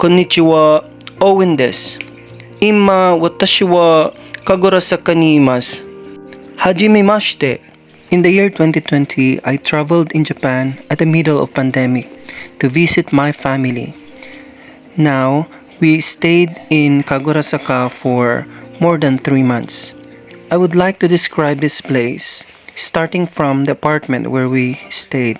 Konnichiwa, Owen desu. Imma watashi wa Kagurasaka ni imasu. Hajimemashite. In the year 2020, I traveled in Japan at the middle of pandemic to visit my family. Now, we stayed in Kagurasaka for more than 3 months. I would like to describe this place, starting from the apartment where we stayed.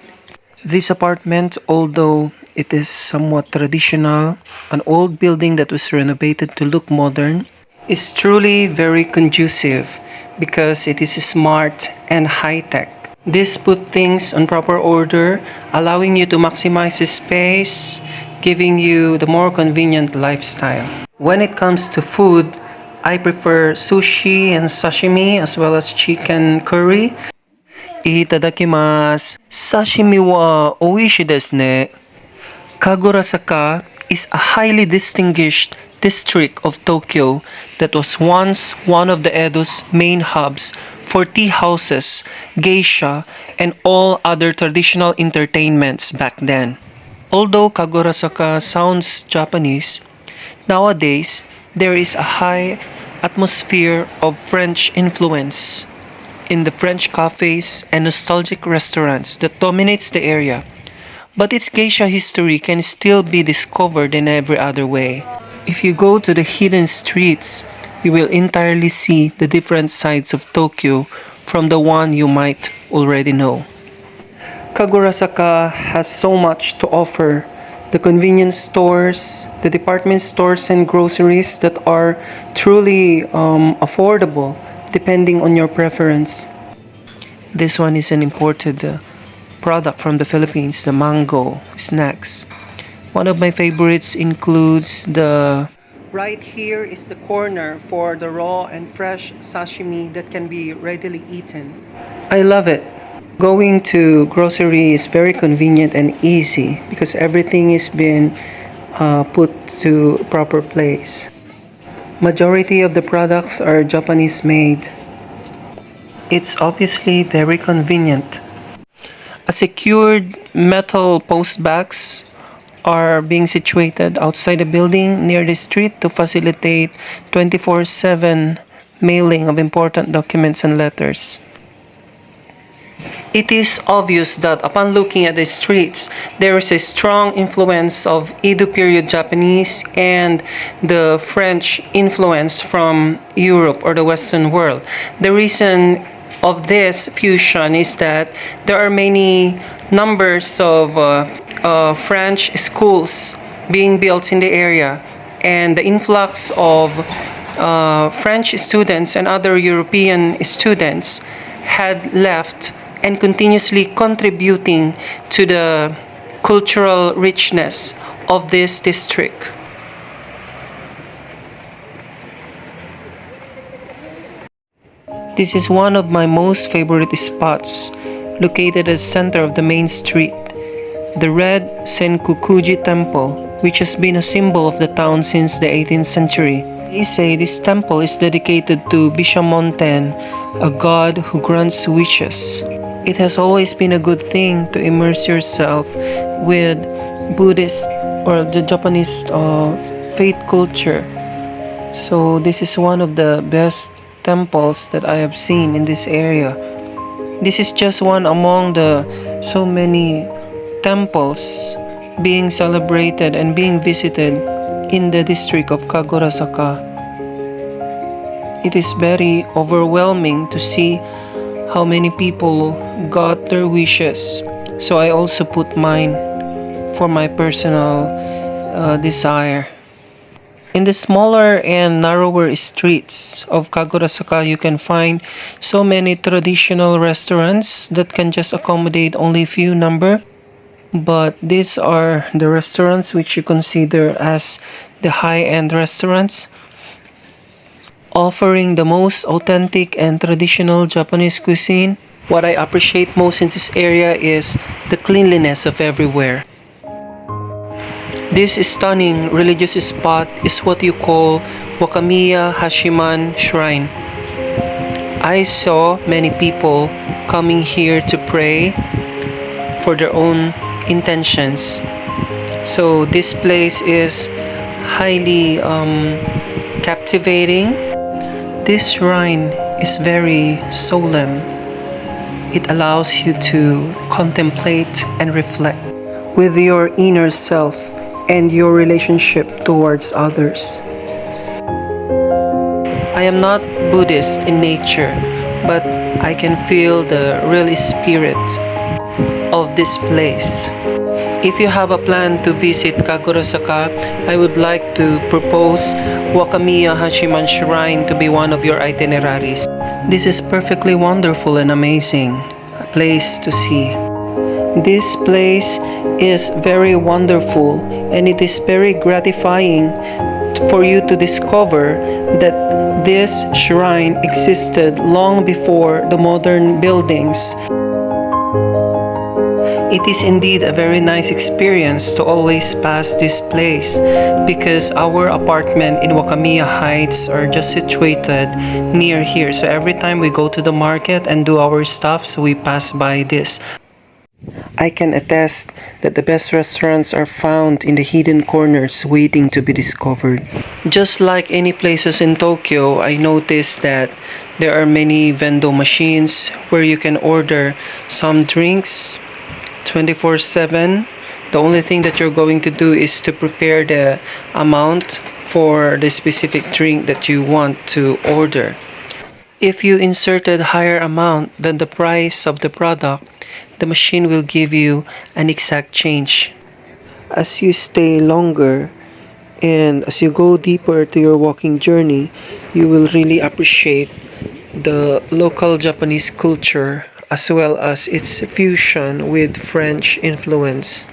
This apartment, although it is somewhat traditional, an old building that was renovated to look modern, is truly very conducive because it is smart and high-tech. This put things on proper order, allowing you to maximize the space, giving you the more convenient lifestyle. When it comes to food, I prefer sushi and sashimi as well as chicken curry. Itadakimasu. Sashimi wa oishi desu ne. Kagurasaka is a highly distinguished district of Tokyo that was once one of the Edo's main hubs for tea houses, geisha, and all other traditional entertainments back then. Although Kagurasaka sounds Japanese, nowadays there is a high atmosphere of French influence in the French cafes and nostalgic restaurants that dominates the area. But its geisha history can still be discovered in every other way. If you go to the hidden streets, you will entirely see the different sides of Tokyo from the one you might already know. Kagurasaka has so much to offer. The convenience stores, the department stores and groceries that are truly affordable depending on your preference. This one is an imported product from the Philippines, the mango snacks. One of my favorites includes the... Right here is the corner for the raw and fresh sashimi that can be readily eaten. I love it. Going to grocery is very convenient and easy because everything is been put to proper place. Majority of the products are Japanese made. It's obviously very convenient. A secured metal post bags are being situated outside the building near the street to facilitate 24/7 mailing of important documents and letters. It is obvious that upon looking at the streets, there is a strong influence of Edo period Japanese and the French influence from Europe or the Western world. The reason of this fusion is that there are many numbers of French schools being built in the area, and the influx of French students and other European students had left and continuously contributing to the cultural richness of this district. This is one of my most favorite spots, located at the center of the main street. The red Senkukuji temple, which has been a symbol of the town since the 18th century. They say this temple is dedicated to Bishamonten, a god who grants wishes. It has always been a good thing to immerse yourself with Buddhist or the Japanese faith culture. So this is one of the best temples that I have seen in this area. This is just one among the so many temples being celebrated and being visited in the district of Kagurasaka. It is very overwhelming to see how many people got their wishes. So I also put mine for my personal desire. In the smaller and narrower streets of Kagurasaka, you can find so many traditional restaurants that can just accommodate only a few number. But these are the restaurants which you consider as the high-end restaurants, offering the most authentic and traditional Japanese cuisine. What I appreciate most in this area is the cleanliness of everywhere. This stunning religious spot is what you call Wakamiya Hashiman Shrine. I saw many people coming here to pray for their own intentions. So this place is highly captivating. This shrine is very solemn. It allows you to contemplate and reflect with your inner self and your relationship towards others. I am not Buddhist in nature, but I can feel the real spirit of this place. If you have a plan to visit KAGURAZAKA, I would like to propose Wakamiya Hashiman Shrine to be one of your itineraries. This is perfectly wonderful and amazing place to see. This place is very wonderful and it is very gratifying for you to discover that this shrine existed long before the modern buildings. It is indeed a very nice experience to always pass this place because our apartment in Wakamiya Heights are just situated near here. So every time we go to the market and do our stuff, so we pass by this. I can attest that the best restaurants are found in the hidden corners waiting to be discovered. Just like any places in Tokyo, I noticed that there are many vendo machines where you can order some drinks 24/7. The only thing that you're going to do is to prepare the amount for the specific drink that you want to order. If you inserted higher amount than the price of the product, the machine will give you an exact change. As you stay longer and as you go deeper to your walking journey, you will really appreciate the local Japanese culture as well as its fusion with French influence,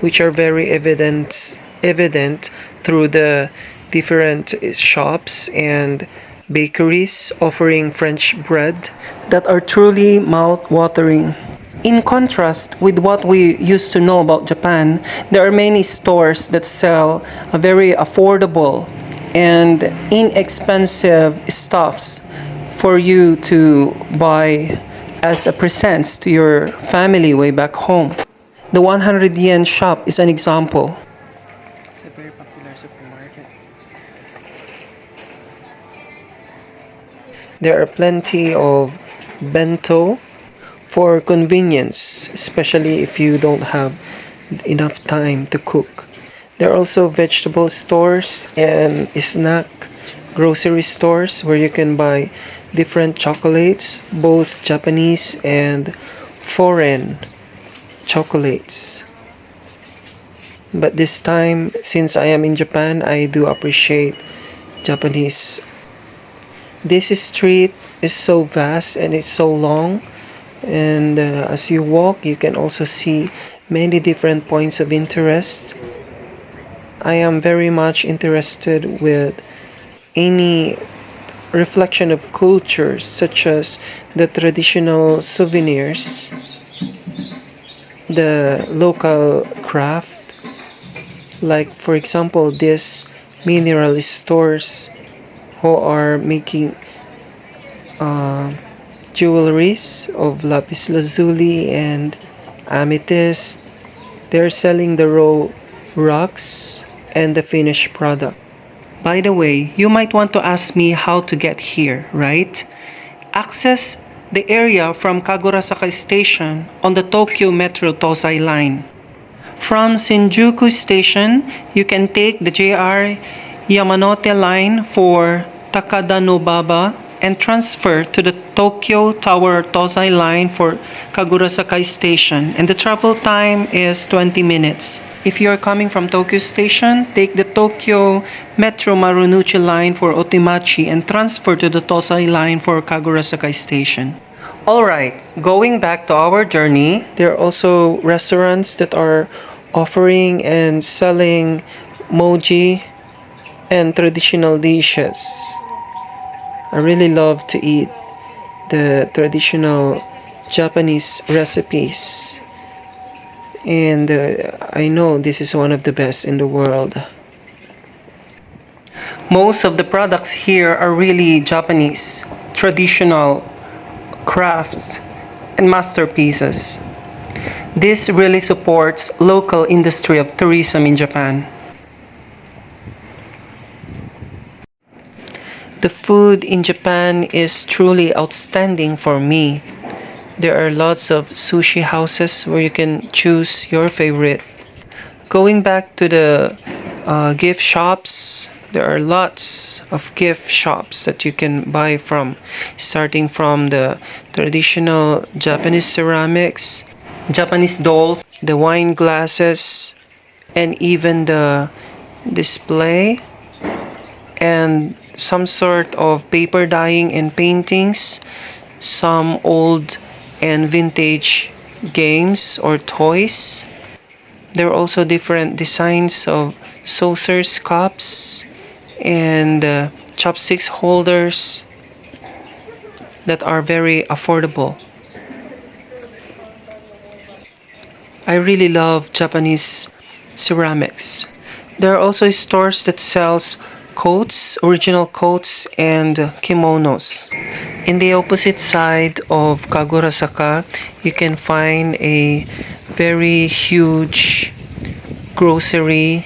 which are very evident through the different shops and bakeries offering French bread that are truly mouth-watering. In contrast with what we used to know about Japan, there are many stores that sell a very affordable and inexpensive stuffs for you to buy as a present to your family way back home. The 100 yen shop is an example. It's a very popular supermarket. There are plenty of bento for convenience, especially if you don't have enough time to cook. There are also vegetable stores and snack grocery stores where you can buy different chocolates, both Japanese and foreign chocolates. But this time, since I am in Japan, I do appreciate Japanese. This street is so vast and it's so long, and as you walk you can also see many different points of interest. I am very much interested with any reflection of cultures such as the traditional souvenirs, the local craft, like for example this mineral stores who are making jewelries of lapis lazuli and amethyst. They're selling the raw rocks and the finished product. By the way, you might want to ask me how to get here, right? Access the area from KAGURAZAKA Station on the Tokyo Metro Tozai Line. From Shinjuku Station, you can take the JR Yamanote Line for Takadanobaba and transfer to the Tokyo Tower Tozai Line for KAGURAZAKA Station, and the travel time is 20 minutes. If you are coming from Tokyo Station, take the Tokyo Metro Marunouchi Line for Otimachi and transfer to the Tozai Line for KAGURAZAKA Station. Alright, going back to our journey, there are also restaurants that are offering and selling mochi and traditional dishes. I really love to eat the traditional Japanese recipes, and I know this is one of the best in the world. Most of the products here are really Japanese, traditional crafts and masterpieces. This really supports local industry of tourism in Japan. The food in Japan is truly outstanding for me. There are lots of sushi houses where you can choose your favorite. Going back to the gift shops, there are lots of gift shops that you can buy from, starting from the traditional Japanese ceramics, Japanese dolls, the wine glasses, and even the display and some sort of paper dyeing and paintings, some old and vintage games or toys. There are also different designs of saucers, cups, and chopsticks holders that are very affordable. I really love Japanese ceramics. There are also stores that sells coats, original coats, and kimonos. In the opposite side of KAGURAZAKA, you can find a very huge grocery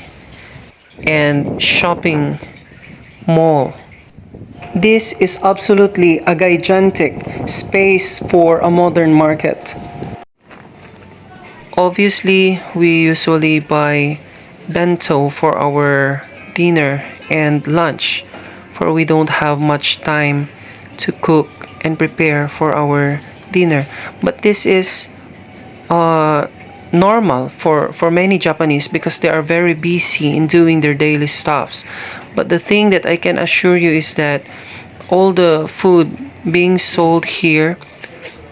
and shopping mall. This is absolutely a gigantic space for a modern market. Obviously, we usually buy bento for our dinner and lunch, for we don't have much time to cook and prepare for our dinner. But this is normal for many Japanese because they are very busy in doing their daily stuffs. But the thing that I can assure you is that all the food being sold here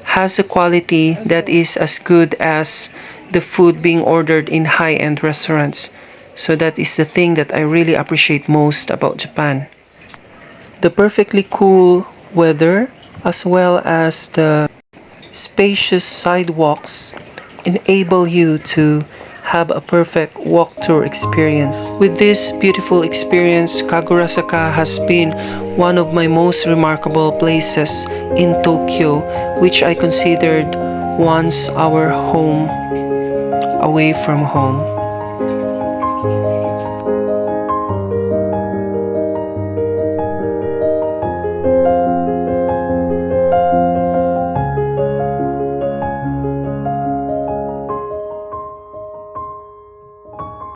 has a quality that is as good as the food being ordered in high-end restaurants. So that is the thing that I really appreciate most about Japan. The perfectly cool weather as well as the spacious sidewalks enable you to have a perfect walk tour experience. With this beautiful experience, KAGURAZAKA has been one of my most remarkable places in Tokyo, which I considered once our home away from home.